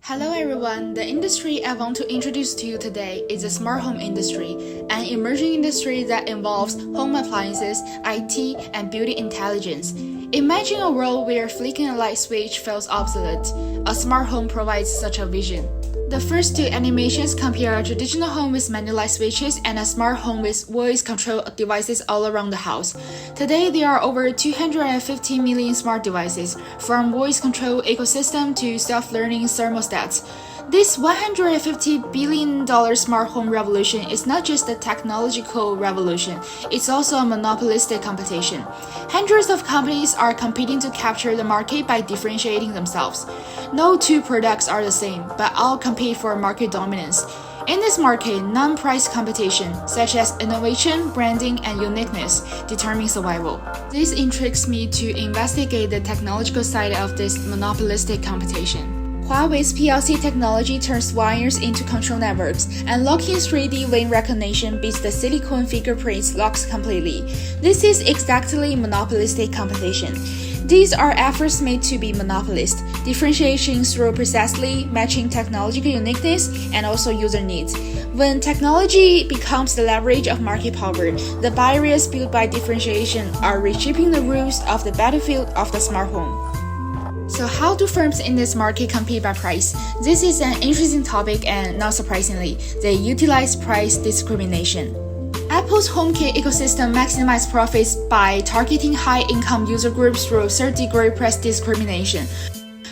Hello everyone, the industry I want to introduce to you today is the smart home industry, an emerging industry that involves home appliances, IT, and beauty intelligence. Imagine a world where flicking a light switch feels obsolete. A smart home provides such a vision. The first two animations compare a traditional home with many light switches and a smart home with voice control devices all around the house. Today, there are over 250 million smart devices, from voice control ecosystem to self-learning thermostats. This $150 billion smart home revolution is not just a technological revolution, it's also a monopolistic competition. Hundreds of companies are competing to capture the market by differentiating themselves. No two products are the same, but all compete for market dominance. In this market, non-price competition, such as innovation, branding, and uniqueness, determine survival. This intrigues me to investigate the technological side of this monopolistic competition. Huawei's PLC technology turns wires into control networks, and Nokia's 3D vein recognition beats the silicone fingerprints locks completely. This is exactly monopolistic competition. These are efforts made to be monopolist, differentiation through precisely matching technological uniqueness and also user needs. When technology becomes the leverage of market power, the barriers built by differentiation are reshaping the rules of the battlefield of the smart home. So how do firms in this market compete by price? This is an interesting topic and not surprisingly, they utilize price discrimination. Apple's HomeKit ecosystem maximizes profits by targeting high-income user groups through third-degree price discrimination.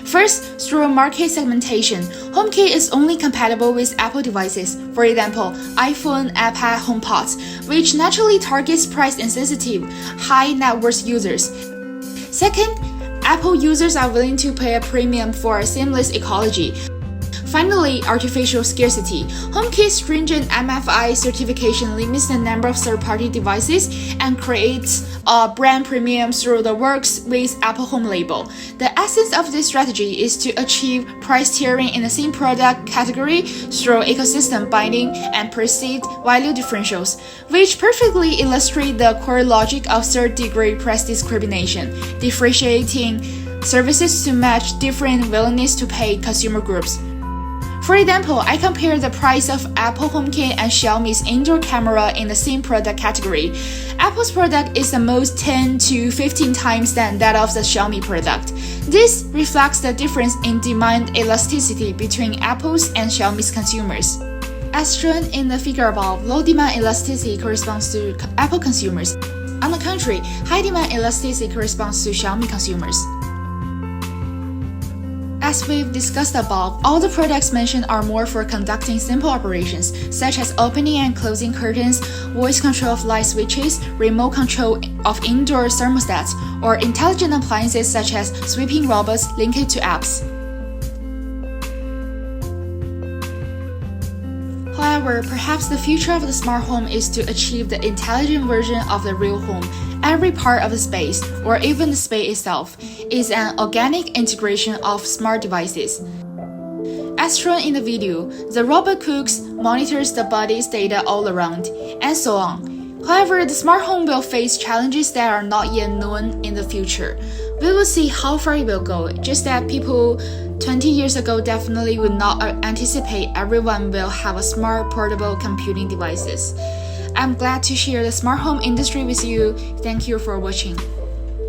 First, through market segmentation, HomeKit is only compatible with Apple devices, for example, iPhone, iPad, HomePods, which naturally targets price-insensitive, high-net-worth users. Second, Apple users are willing to pay a premium for a seamless ecology. Finally, artificial scarcity. HomeKit's stringent MFI certification limits the number of third-party devices and creates a brand premium through the works with Apple Home label. The essence of this strategy is to achieve price tiering in the same product category through ecosystem binding and perceived value differentials, which perfectly illustrate the core logic of third-degree price discrimination, differentiating services to match different willingness to pay consumer groups. For example, I compare the price of Apple HomeKit and Xiaomi's indoor camera in the same product category. Apple's product is the most 10 to 15 times than that of the Xiaomi product. This reflects the difference in demand elasticity between Apple's and Xiaomi's consumers. As shown in the figure above, low demand elasticity corresponds to Apple consumers. On the contrary, high demand elasticity corresponds to Xiaomi consumers. As we've discussed above, all the products mentioned are more for conducting simple operations, such as opening and closing curtains, voice control of light switches, remote control of indoor thermostats, or intelligent appliances such as sweeping robots linked to apps. However, perhaps the future of the smart home is to achieve the intelligent version of the real home. Every part of the space, or even the space itself, is an organic integration of smart devices. As shown in the video, the robot cooks, monitors the body's data all around, and so on. However, the smart home will face challenges that are not yet known in the future. We will see how far it will go, just that people 20 years ago definitely would not anticipate everyone will have a smart portable computing devices. I'm glad to share the smart home industry with you. Thank you for watching.